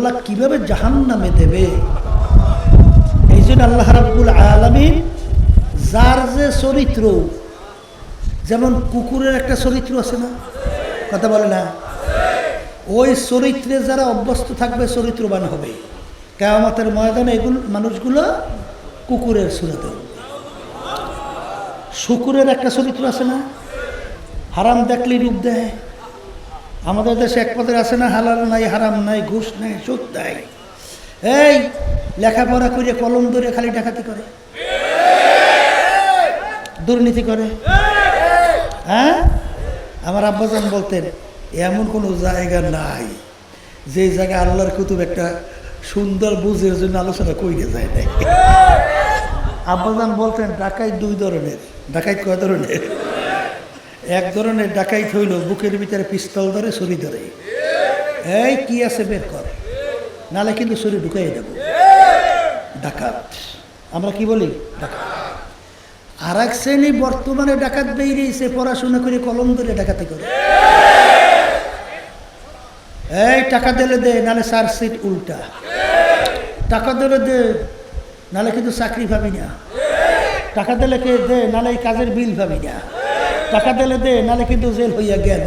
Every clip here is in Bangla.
আল্লাহ কিভাবে জাহান্নামে দেবে। এই জন্য আল্লাহ রাব্বুল আলামিন যার যে চরিত্র, যেমন কুকুরের একটা চরিত্র আছে না, কথা বলে না, ওই চরিত্রে যারা অভ্যস্ত থাকবে চরিত্রবান হবে। কিয়ামতের ময়দানে এগুলো মানুষগুলো কুকুরের সুরতে। শুকুরের একটা চরিত্র আছে না, হারাম দেখলেই রূপ দেয়। আমাদের দেশে এক পদের আছে না, হালাল নাই, হারাম নাই, ঘুষ নাই, সুদ নাই। এই লেখাপড়া করে কলম ধরে খালি ডাকাতি করে, দুর্নীতি করে। হ্যাঁ, আমার আব্বাজান বলতেন এমন কোনো জায়গা নাই যে জায়গায় আল্লাহর কুতুব একটা সুন্দর বুঝের জন্য আলোচনা কইরে যায় নাই। আব্বাজান বলতেন ডাকাইত দুই ধরনের। ডাকাইত কয় ধরনের? এক ধরনের ডাকাইত হইল বুকের ভিতরে পিস্তল ধরে, ছুরি ধরে, এই কি আছে বের কর, নালে কিন্তু ছুরি ঢুকাই দেব, ডাকাত। আমরা কি বলি? ডাকাত। আর এক শ্রেণী বর্তমানে ডাকাত বেরিয়েছে, পড়াশোনা করে কলম ধরে ডাকাতি করে। এই টাকা দিলে দে, নালে চার্জশিট উল্টা, টাকা দিলে দে, নালে কিন্তু চাকরি পাবি না, টাকা দিলে কে দে, নালে এই কাজের বিল পাবি না, টাকা দিলে দে, নালে কিন্তু জেল হইয়া গেল।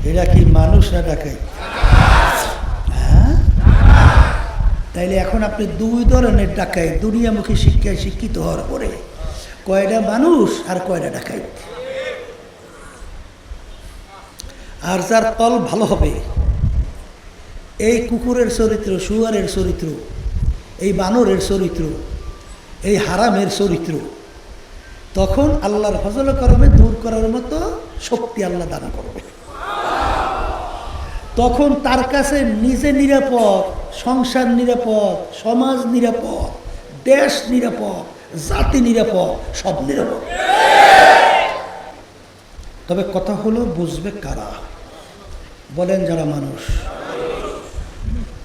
এরা কি মানুষ না ডাকাই? হ্যাঁ, তাইলে এখন আপনি দুই ধরনের ডাকাই দুনিয়ামুখী শিক্ষায় শিক্ষিত হওয়ার পরে, কয়টা মানুষ আর কয়টা ডাকাই। আর যার তল ভালো হবে, এই কুকুরের চরিত্র, শুয়ারের চরিত্র, এই বানরের চরিত্র, এই হারামের চরিত্র, তখন আল্লাহর ফজল করমে দূর করার মতো শক্তি আল্লাহ দান করবে। তখন তার কাছে নিজে নিরাপদ, সংসার নিরাপদ, সমাজ নিরাপদ, দেশ নিরাপদ, জাতি নিরাপদ, সব নিরাপদ। তবে কথা হলো বুঝবে কারা? বলেন যারা মানুষ।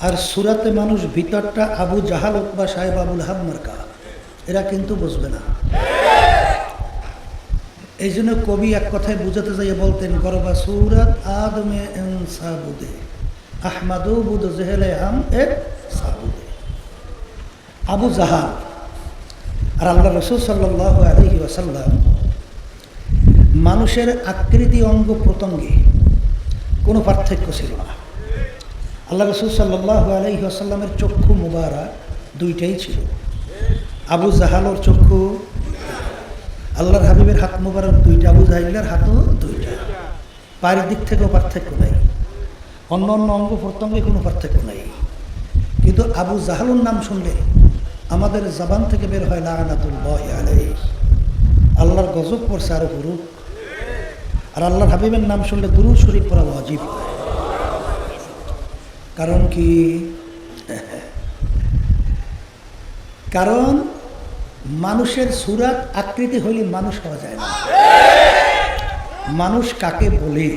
আর সুরাতে মানুষ ভিতরটা আবু জাহাল, উতবা, সাহেব আবুল হাব মার্কা, এরা কিন্তু বুঝবে না। এই জন্য কবি এক কথায় বুঝাতে যাইয়ে বলতেন, গরবা সুরাত আদমে ইনসাবুদে আহমাদু বুদ জেহেলে আম এ সাবুদে। আবু জাহাল আর আল্লাহ রাসূল সাল্লাল্লাহু আলাইহি ওয়াসাল্লাম মানুষের আকৃতি, অঙ্গ প্রত্যঙ্গে কোনো পার্থক্য ছিল না। আল্লাহ রাসূল সাল্লাল্লাহু আলাইহি ওয়াসাল্লামের চক্ষু মুবারক দুইটাই ছিল। আবু জাহালের চক্ষু, আল্লাহর হাবিবের হাত মুবারক দুইটা, আবু জাহিলের হাতও দুইটা। পায়ের দিক থেকেও পার্থক্য নাই, অন্য অন্য অঙ্গ প্রত্যঙ্গে কোনো পার্থক্য নাই। কিন্তু আবু জাহালুর নাম শুনলে আমাদের জবান থেকে বের হয় লাআনাতুল্লাহি আলাইহি, আল্লাহর গজব পড়ছে আরো হুরুক। আর আল্লাহর হাবিবের নাম শুনলে দুরূদ শরীফ পড়া ওয়াজিব। কারণ কি? কারণ মানুষের সুরাত আকৃতি হইলে মানুষ হওয়া যায় না। মানুষ কাকে বলে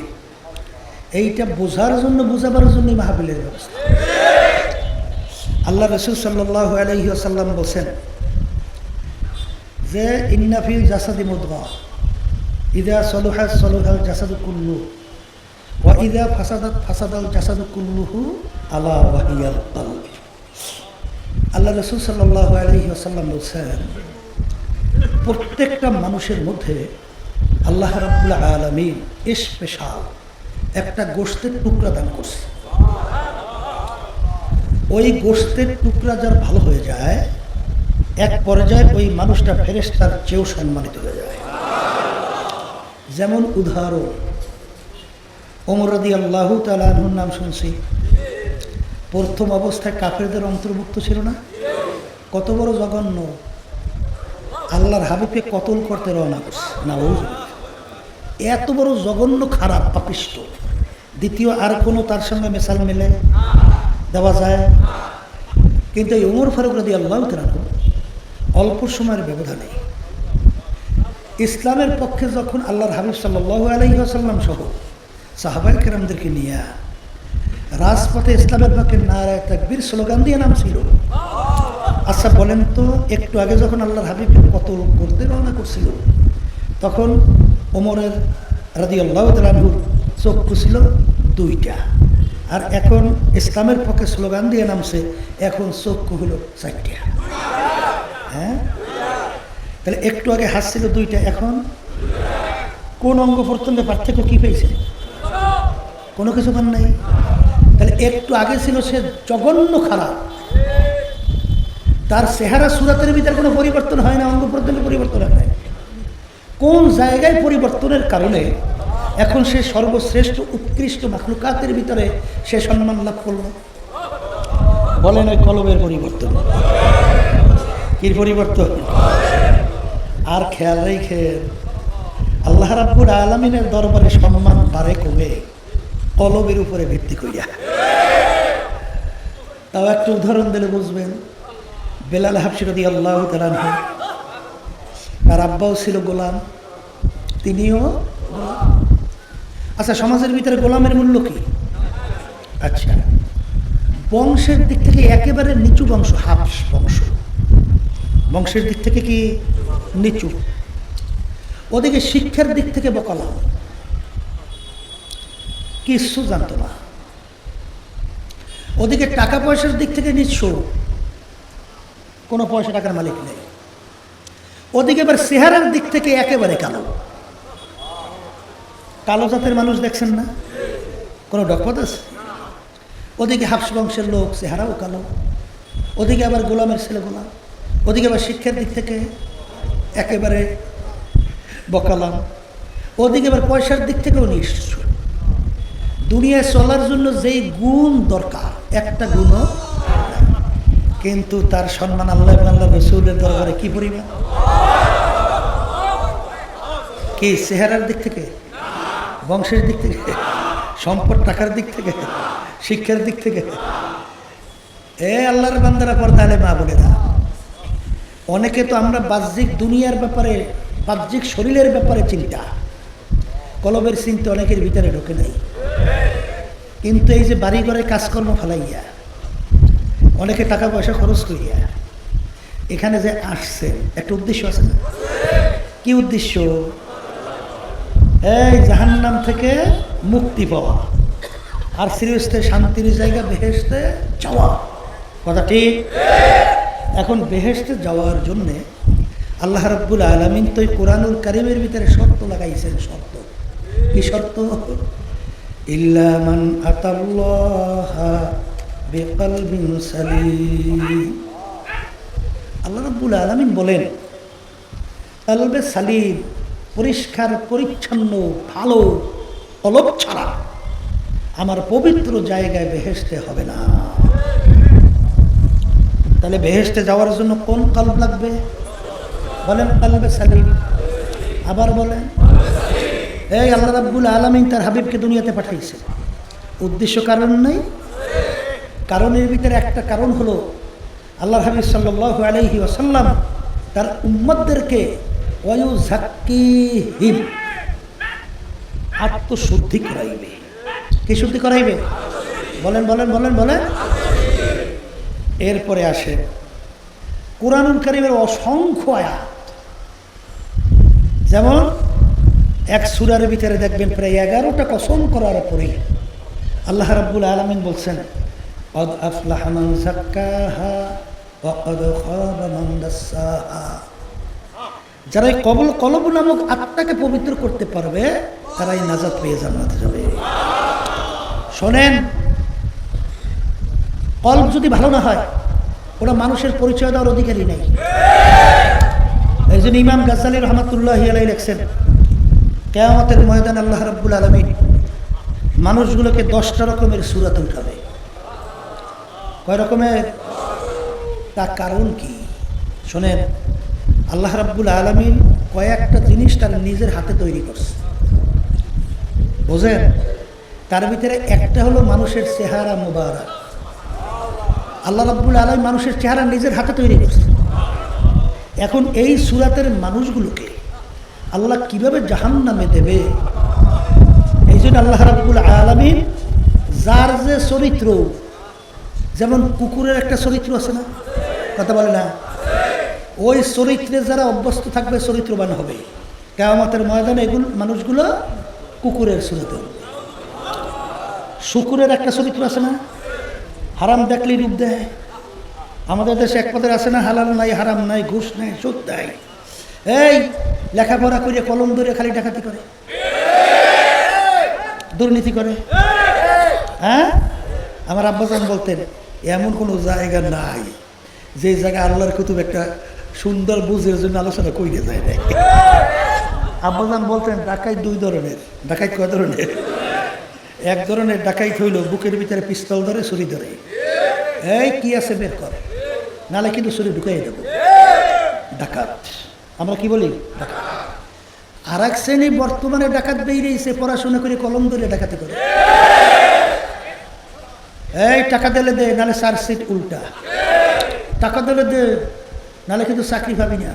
এইটা বোঝার জন্য, বোঝাবার জন্য মাহফিলের ব্যবস্থা। আল্লাহ রাসূল সাল্লাল্লাহু আলাইহি ওয়াসাল্লাম বলেন যে ইন্না ফিল জাসাদি মুদগা ইযা সালুহা সালুহাল জাসাদু কুল্লু ওয়া ইযা ফাসাদাত ফাসাদাল জাসাদু কুল্লুহু আলা ওয়া হিয়াল কলব। আল্লাহ রাসূল সাল্লাল্লাহু আলাইহি ওয়াসাল্লাম বলেন, প্রত্যেকটা মানুষের মধ্যে আল্লাহ রাব্বুল আলামিন স্পেশাল একটা গোশতের টুকরা দান করছে। ওই গোশতের টুকরা যার ভালো হয়ে যায়, এক পর্যায়ে ওই মানুষটা ফেরেশতার চেয়েও সম্মানিত হয়ে যায়। যেমন উদাহরণ, ওমর রাদিয়াল্লাহু তাআলা আনহুর নাম শুনছি। প্রথম অবস্থায় কাফেরদের অন্তর্ভুক্ত ছিল না? কত বড় জঘন্য! আল্লাহর হাবিবকে কতল করতে রওনা করছে। না, এত বড় জঘন্য, খারাপ, পাপিষ্ট। দ্বিতীয় আর কোনো তার সঙ্গে মেশাল মেলে দেওয়া যায়? কিন্তু এই ওমর ফারুক রাদিয়াল্লাহু তাআলা অল্প সময়ের ব্যবধানে ইসলামের পক্ষে যখন আল্লাহর হাবিব সাল্লাল্লাহু আলাইহি ওয়াসাল্লাম সহ সাহাবায়ে কেরামদেরকে নিয়ে রাজপথে ইসলামের পক্ষে নারায়ে তাকবীর স্লোগান দিয়ে নামছিল। আচ্ছা বলেন তো, একটু আগে যখন আল্লাহর হাবিবকে কতল করতে রওনা করছিল, তখন ওমরের রাদিয়াল্লাহু তাআলা আনহু চক্ষু ছিল দুইটা। আর এখন ইসলামের পক্ষে স্লোগান দিয়ে নামছে, এখন চক্ষু হলো 4টা। হ্যাঁ, তাহলে একটু আগে হাসছিল 2টা, এখন কোন অঙ্গ প্রত্যঙ্গে পার্থক্য কি পেয়েছে? কোনো কিছু পান নাই। তাহলে একটু আগে ছিল সে জঘন্য খারাপ, তার চেহারা সুরাতের ভিতরে কোনো পরিবর্তন হয় না, অঙ্গ প্রত্যঙ্গে পরিবর্তন হয় না। কোন জায়গায় পরিবর্তনের কারণে এখন সে সর্বশ্রেষ্ঠ উৎকৃষ্ট মাখলুকাতের ভিতরে সে সম্মান লাভ করল? বলেন, ওই কলবের পরিবর্তন। কি পরিবর্তন? আর খেয়াল রেখে আল্লাহ রাব্বুল আলামিনের দরবারে সম্মান বাড়ে কমে কলবের উপরে ভিত্তি করিয়া। তাও একটা উদাহরণ দিলে বুঝবেন। বেলাল হাবশী রাদিয়াল্লাহু তাআলা আনহু, তার আব্বাও ছিল গোলাম, তিনিও। আচ্ছা, সমাজের ভিতরে গোলামের মূল্য কি? আচ্ছা, বংশের দিক থেকে একেবারে নিচু বংশ, হাবশ বংশ, বংশের দিক থেকে কি নিচু। ওদিকে শিক্ষার দিক থেকে বকালাম, কিছু জানতো না। ওদিকে টাকা পয়সার দিক থেকে নিঃস্ব, কোনো পয়সা টাকার মালিক নেই। ওদিকে এবার চেহারার দিক থেকে একেবারে কালো, কালো জাতের মানুষ দেখছেন না, কোনো ডকপত আছে? ওদিকে হাবশ বংশের লোক, চেহারাও কালো। ওদিকে আবার গোলামের ছেলে গোলাম। ওদিকে আবার শিক্ষার দিক থেকে একেবারে বকালাম। ওদিকে আবার পয়সার দিক থেকেও নিঃস্ব। দুনিয়ায় চলার জন্য যেই গুণ দরকার, একটা গুণও, কিন্তু তার সম্মান আল্লাহ এবং আল্লাহ রাসূলের দরবারে কি পরিমাণ? কি চেহারার দিক থেকে, বংশের দিক থেকে, সম্পদ টাকার দিক থেকে, শিক্ষার দিক থেকে? আল্লাহর বান্দারা, পর্দা আলে মা বোনেরা, অনেকে তো আমরা বাহ্যিক দুনিয়ার ব্যাপারে, বাহ্যিক শরীরের ব্যাপারে চিন্তা, কলবের চিন্তা অনেকের ভিতরে ঢোকে নাই। কিন্তু এই যে বাড়ি ঘরে কাজকর্ম ফেলাইয়া, অনেকে টাকা পয়সা খরচ করিয়া এখানে যে আসছে, একটা উদ্দেশ্য আছে না? কি উদ্দেশ্য? এই জাহান্নাম থেকে মুক্তি পাওয়া আর ফিরেশতে শান্তির জায়গা বেহেশতে যাওয়া। কথা ঠিক? এখন বেহেশতে যাওয়ার জন্যে আল্লাহ রাব্বুল আলামিন তো কোরআনুল কারীমের ভিতরে শর্ত লাগাইছেন। শর্ত কি? শর্ত ইল্লা মান আতাল্লাহা বিকলবিন সালিম। আল্লাহ রাব্বুল আলামিন বলেন, কলবে সালিম, পরিষ্কার পরিচ্ছন্ন ভালো কলব ছাড়া আমার পবিত্র জায়গায় বেহেশতে হবে না। তাহলে বেহেশতে যাওয়ার জন্য কোন কলব লাগবে? বলেন, কলবে সালিম। আবার বলেন, এই আল্লাহ রাব্বুল আলামিন তার হাবিবকে দুনিয়াতে পাঠাইছে, উদ্দেশ্য কারণ নেই? কারণের ভিতরে একটা কারণ হলো আল্লাহর হাবিব সাল্লাল্লাহু আলাইহি ওয়াসাল্লাম তার উম্মতদেরকে ওয়ায়ুযাক্কিহিম, আত্মশুদ্ধি করাইবে। কি শুদ্ধি করাইবে? বলেন বলেন বলেন বলেন। এরপরে আসে কুরআনুল কারীমের অসংখ্য আয়াত, যেমন এক সূরার ভিতরে দেখবেন প্রায় 11টা কসম করার পরে আল্লাহ রাব্বুল আলামিন বলছেন, قد أفلح من زكاها وقد خاب من دساها। যারা কলব নামক আত্মাকে পবিত্র করতে পারবে তারাই নাজাত পেয়ে জান্নাতে যাবে। শোনেন, কলব যদি ভালো না হয় ওরা মানুষের পরিচয় দেওয়ার অধিকারী নেই। এই জন্য ইমাম গাজ্জালী রহমাতুল্লাহি আলাইহি লিখছেন, কিয়ামতের ময়দানে আল্লাহ রাব্বুল আলামিন মানুষগুলোকে 10টা রকমের সূরাত উঠাবে। কয় রকমের? তার কারণ কি? শোনেন, আল্লাহ রাব্বুল আলামিন কয়েকটা জিনিস তার নিজের হাতে তৈরি করছে, বোঝেন? তার ভিতরে একটা হলো মানুষের চেহারা মুবারক। আল্লাহ রাব্বুল আলামিন মানুষের চেহারা নিজের হাতে তৈরি করছে। এখন এই সূরাতের মানুষগুলোকে আল্লাহ কিভাবে জাহান্নামে দেবে, এই জন্য আল্লাহ রাব্বুল আলামিন যার যে চরিত্র, যেমন কুকুরের একটা চরিত্র আছে না, কথা বলে না, ওই চরিত্রে যারা অভ্যস্ত থাকবে চরিত্রবান হবে। কিয়ামতের ময়দানে এগুলো মানুষগুলো কুকুরের সুরতে। শুকুরের একটা চরিত্র আছে না, হারাম দেখলেই রূপ দেয়। আমাদের দেশে এক পদের আছে না, হালাল নাই, হারাম নাই, ঘুষ নাই, সুদ নাই। এই লেখাপড়া করে কলম ধরে খালি ডাকাতি করে, দুর্নীতি করে। হ্যাঁ, আমার আব্বাজান বলতেন এমন কোনো জায়গা নাই যে জায়গায় আল্লাহর কুতুব একটা সুন্দর বুঝের জন্য আলোচনা কইরে যায় নাই। আব্বাজান বলতেন ডাকাইত দুই ধরনের। ডাকাইত কয় ধরনের? এক ধরনের ডাকাইত হইল বুকের ভিতরে পিস্তল ধরে, ছুরি ধরে, এই কি আছে বের কর, নালে কিন্তু ছুরি ঢুকাই দেবো, ডাকাত। আমরা কি বলি? ডাকাত। আর এক শ্রেণী বর্তমানে ডাকাত বেরিয়েছে, পড়াশোনা করে কলম ধরে ডাকাতি করে। এই টাকা দিলে দে, নালে চার্জশিট উল্টা, টাকা দিলে দে, নালে কিন্তু চাকরি পাবি না,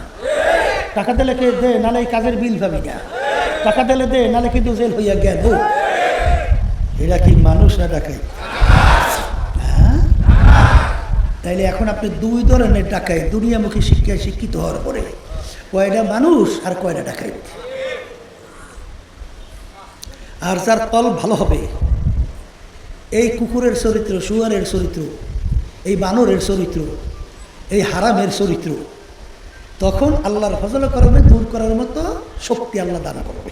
টাকা দিলে কে দে, নালে কাজের বিল পাবি না, টাকা দিলে দে, নালে কিন্তু জেল হইয়া গেল। এরা কি মানুষ না ডাকাই? হ্যাঁ, তাইলে এখন আপনি দুই ধরনের ডাকাই দুনিয়ামুখী শিক্ষায় শিক্ষিত হওয়ার পরে, কয়টা মানুষ আর কয়টা ডাকাই। আর যার তল ভালো হবে, এই কুকুরের চরিত্র, শুয়ারের চরিত্র, এই বানরের চরিত্র, এই হারামের চরিত্র, তখন আল্লাহর ফজল করবে দূর করার মতো শক্তি আল্লাহ দান করবে।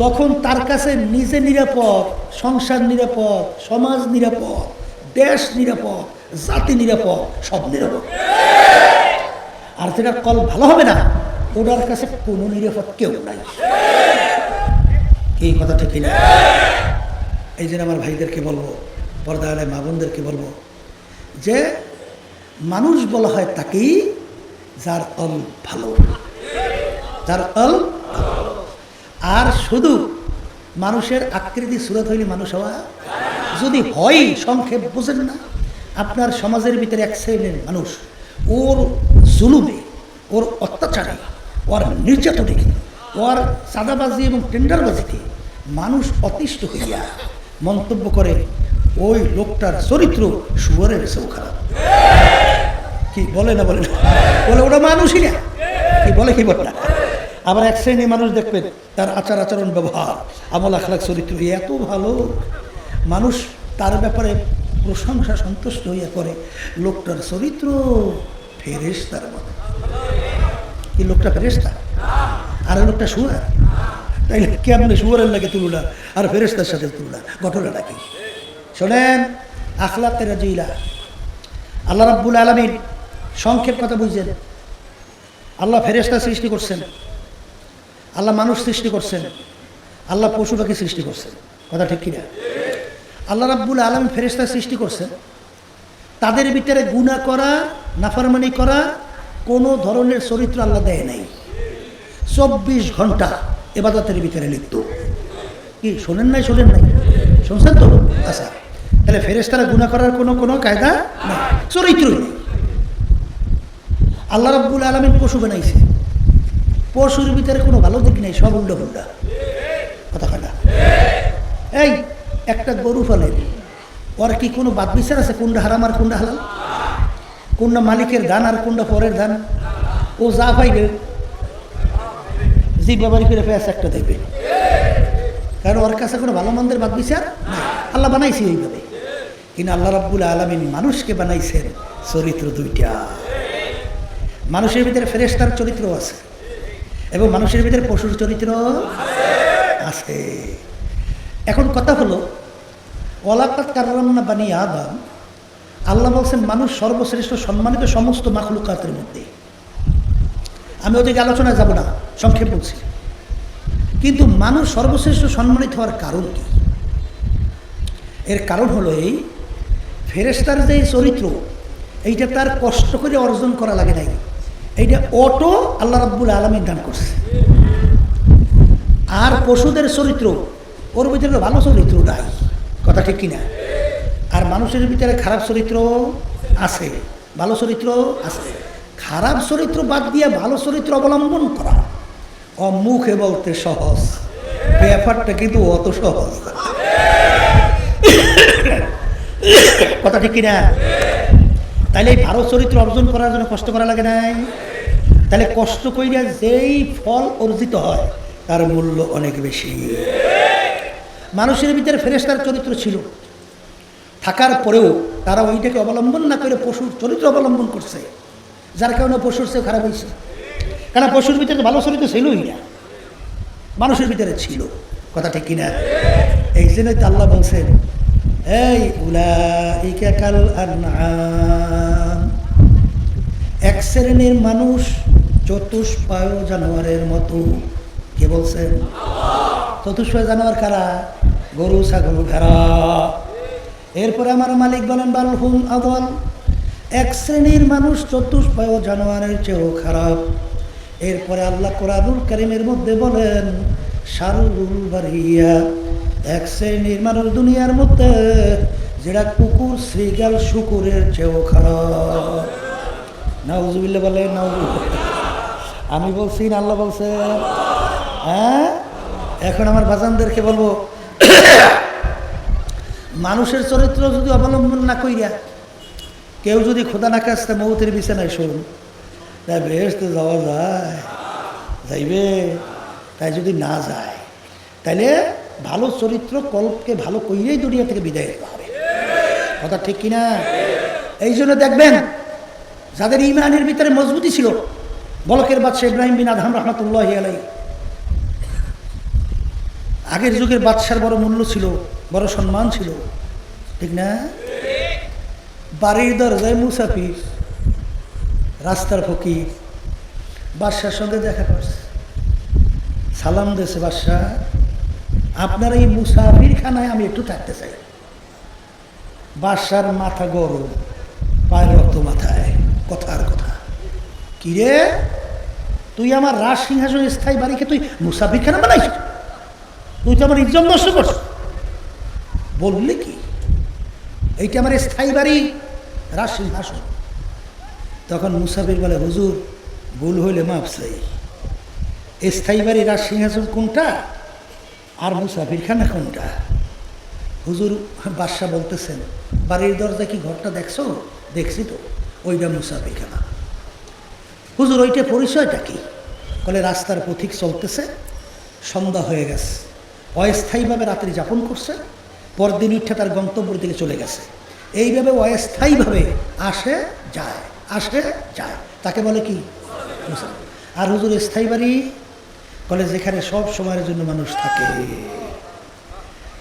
তখন তার কাছে নিজে নিরাপদ, সংসার নিরাপদ, সমাজ নিরাপদ, দেশ নিরাপদ, জাতি নিরাপদ, সব নিরাপদ। আর যেটা কল ভালো হবে না, ওনার কাছে কোনো নিরাপদ কেউ নাই। এই কথা ঠিক না? এই জন্য আমার ভাইদেরকে বলবো, পর্দায় মা বোনদেরকে বলবো যে মানুষ বলা হয় তাকেই যার তল ভালো, যার তল। আর শুধু মানুষের আকৃতি সুরত হইলে মানুষ হওয়া যদি হয়, সংক্ষেপ বুঝেন না, আপনার সমাজের ভিতরে এক শ্রেণীর মানুষ ওর জুলুমে, ওর অত্যাচারে, ওর নির্যাতনে, ওর চাঁদাবাজি এবং টেন্ডারবাজিতে মানুষ অতিষ্ঠ হইয়া মন্তব্য করে ওই লোকটার চরিত্র শুয়ারের চেয়েও খারাপ। কি বলে না? বলে না? বলে ওটা মানুষই না। কি বলে? কি বলে না? আবার এক শ্রেণীর মানুষ দেখবেন তার আচার আচরণ, ব্যবহার, আমল আখলাক, চরিত্র এত ভালো, মানুষ তার ব্যাপারে প্রশংসা সন্তুষ্ট হইয়া করে লোকটার চরিত্র ফেরেশতার মতো। কি লোকটা ফেরেশতা আর লোকটা শুয়ার? তাইলে কেমনে শুয়ারের লাগে তুলনা আর ফেরেশতার সাথে তুলনা? ঘটনাটা কি শোনেন। আখলাকের রাজিলা আল্লাহ রাব্বুল আলামিন সংক্ষেপ কথা বুঝছেন। আল্লাহ ফেরেশতা সৃষ্টি করছেন, আল্লাহ মানুষ সৃষ্টি করছেন, আল্লাহ পশু পাখি সৃষ্টি করছেন। কথা ঠিক কিনা? আল্লাহ রাব্বুল আলামিন ফেরেশতা সৃষ্টি করছেন, তাদের ভিতরে গুনাহ করা, নাফরমানি করা কোনো ধরনের চরিত্র আল্লাহ দেয় নাই। 24 ঘন্টা ইবাদতের ভিতরে লিপ্ত। কি শোনেন নাই? শোনেন নাই? শুনছেন তো? আচ্ছা, তাহলে ফেরেশতারা গুনাহ করার কোনো কায়দা নেই, চরিত্রই নেই। আল্লাহ রাব্বুল আলামিন পশু বানাইছে, পশুর ভিতরে কোনো ভালো দিক নেই, সব উল্টা পুল্টা। কথা কয় না? এই একটা গরু ফলে ওর কি কোনো বাদ বিচার আছে কোনটা হারাম আর কোনটা হালাল? কোনটা মালিকের ধান আর কোনটা পরের ধান? ও যা পাইবে যে ব্যবহার করে পেঁয়াজ একটা দেবে, কারণ ওর কাছে কোনো ভালো মন্দের বাদ বিচার নাই। আল্লাহ বানাইছে এইভাবে। কিন্তু আল্লাহ রাব্বুল আলামিন মানুষকে বানাইছেন চরিত্র দুইটা। মানুষের ভিতরে ফেরেশতার চরিত্র আছে এবং মানুষের ভিতরে পশুর চরিত্র আছে। এখন কথা হলো, ওয়ালাকাদ কাররামনা বানি আদম, আল্লাহ বলছেন মানুষ সর্বশ্রেষ্ঠ সম্মানিত সমস্ত মাখলুকাতের মধ্যে। আমি ওদিকে আলোচনায় যাব না, সংক্ষেপ বলছি। কিন্তু মানুষ সর্বশ্রেষ্ঠ সম্মানিত হওয়ার কারণ কি? এর কারণ হলো এই, ফেরেশতার যে চরিত্র, এইটা তার কষ্ট করে অর্জন করা লাগে নাই, এইটা অটো আল্লাহ রাব্বুল আলামিন দান করছে। আর পশুদের চরিত্র, ওর ভিতরে ভালো চরিত্র নাই। কথা ঠিক কিনা? আর মানুষের ভিতরে খারাপ চরিত্র আছে, ভালো চরিত্র আছে। খারাপ চরিত্র বাদ দিয়ে ভালো চরিত্র অবলম্বন করা মুখে বলতে সহজ, ব্যাপারটা কিন্তু অত সহজ। কথা ঠিক কিনা? তাইলে এই ভালো চরিত্র অর্জন করার জন্য কষ্ট করা লাগে নাই? তাহলে কষ্ট করিয়া যেই ফল অর্জিত হয় তার মূল্য অনেক বেশি। মানুষের ভিতরে ফেরেশতার চরিত্র ছিল, থাকার পরেও তারা ওইটাকে অবলম্বন না করে পশুর চরিত্র অবলম্বন করছে, যার কারণে পশুর চেয়ে খারাপ হয়েছে। কারণ পশুর ভিতরে ভালো চরিত্র ছিলই না, মানুষের ভিতরে ছিল। কথা ঠিক কিনা? এই জন্যই তো আল্লাহ বলছেন, এই উলাইকা কাল আনআম, এক শ্রেণীর মানুষ চতুষ্পায় জানোয়ারের মতো। কে বলছেন? চতুষ্পায় জানোয়ার কারা? গরু, ছাগল, ভেড়া। এরপরে আমার মালিক বলেন বাল হুম আদল, এক শ্রেণীর মানুষ চতুষ্পায় জানোয়ারের চেয়েও খারাপ। এরপরে আল্লাহ কোরআনুল কারীমের মধ্যে বলেন শারুল বারিয়া, এক শ্রেণীর মানুষ দুনিয়ার মধ্যে যেটা কুকুর, শ্রীগাল, শুকুরের চেয়েও খারাপ। নাউজুবিল্লাহ বলেন, নাউজুবিল্লাহ। আমি বলছি না আল্লাহ বলছে? হ্যাঁ, এখন আমার বাজানদেরকে বলবো, মানুষের চরিত্র যদি অবলম্বন না কইরা কেউ যদি খোদা না কাছতে মৌতের বিছানায় শোন, তাই বেহেশতে যাওয়া যায়? যাইবে? তাই যদি না যায়, তাইলে ভালো চরিত্র কল্পকে ভালো কইরেই দুনিয়া থেকে বিদায় দিতে হবে। কথা ঠিক কিনা? এই জন্য দেখবেন যাদের ইমানের ভিতরে মজবুতি ছিল, বলকের বাদশাহ ইব্রাহিম বিন আদহাম রহমতুল্লাহি আলাইহি, আগের যুগের বাদশার বড় মূল্য ছিল, বড় সম্মান ছিল, ঠিক না? বাড়ির দরজায় মুসাফির, রাস্তার ফকির বাদশার সঙ্গে দেখা করছে, সালাম দিয়েছে, বাদশাহ আপনার এই মুসাফির খানায় আমি একটু থাকতে চাই। বাদশার মাথা গরম, পায়ের রক্ত মাথায়। কথার কথা, কিরে তুই আমার রাজ সিংহাসন স্থায়ী বাড়িকে তুই মুসাফির খানা বানাইছ? তুই তো আমার ইজ্জত নষ্ট করছ। বললে কি এইটা আমার স্থায়ী বাড়ি, রাজ সিংহাসন। তখন মুসাফির বলে, হুজুর ভুল হইলে মাফ চাই, স্থায়ী বাড়ি রাজ সিংহাসন কোনটা আর মুসাফিরখানা কোনটা? হুজুর, বাদশাহ বলতেছেন, বাড়ির দরজা কি ঘরটা দেখছো? দেখছি তো, ওইটা মুসাফিরখানা। হুজুর ওইটা পরিচয়টা কি? বলে রাস্তার পথিক চলতেছে, সন্ধ্যা হয়ে গেছে, অস্থায়ীভাবে রাত্রি যাপন করছে, পরদিন উঠে তার গন্তব্যের দিকে চলে গেছে। এইভাবে অস্থায়ীভাবে আসে যায়, আসে যায়, তাকে বলে কি? মুসাফির। আর হুজুর স্থায়ী বাড়ি? বলে যেখানে সব সময়ের জন্য মানুষ থাকে।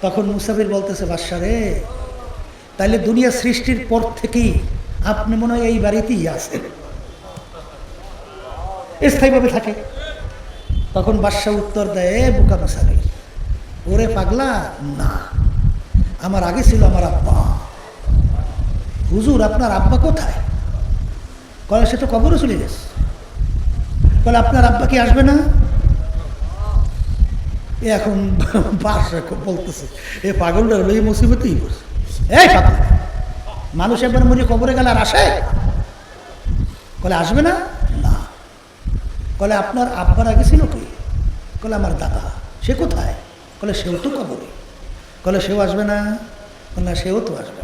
তখন মুসাফির বলতেছে, বাদশা রে, তাইলে দুনিয়া সৃষ্টির পর থেকেই আপনি মনে হয় এই বাড়িতেই আছেন, স্থায়ীভাবে থাকে। তখন বাদশা উত্তর দেয়, বোকা মুসাফির, ওরে পাগলা, না, আমার আগে ছিল আমার আব্বা। হুজুর আপনার আব্বা কোথায়? কলে সে তো কবরে চলে গেছে। বলে আপনার আব্বা কি আসবে না? এখন বাদশা বলতেছে, এ পাগলটা হলো এই মুসিবতেই বসে। এই পাগল, মানুষ একবার মরে কবরে গেলে আর আসে? বলে আসবে না? না। বলে আপনার আব্বার আগে ছিল কি? বলে আমার দাদা। সে কোথায়? বলে সেও তো কবরে। বলে সেও আসবে না? বলে না, সেও তো আসবে না।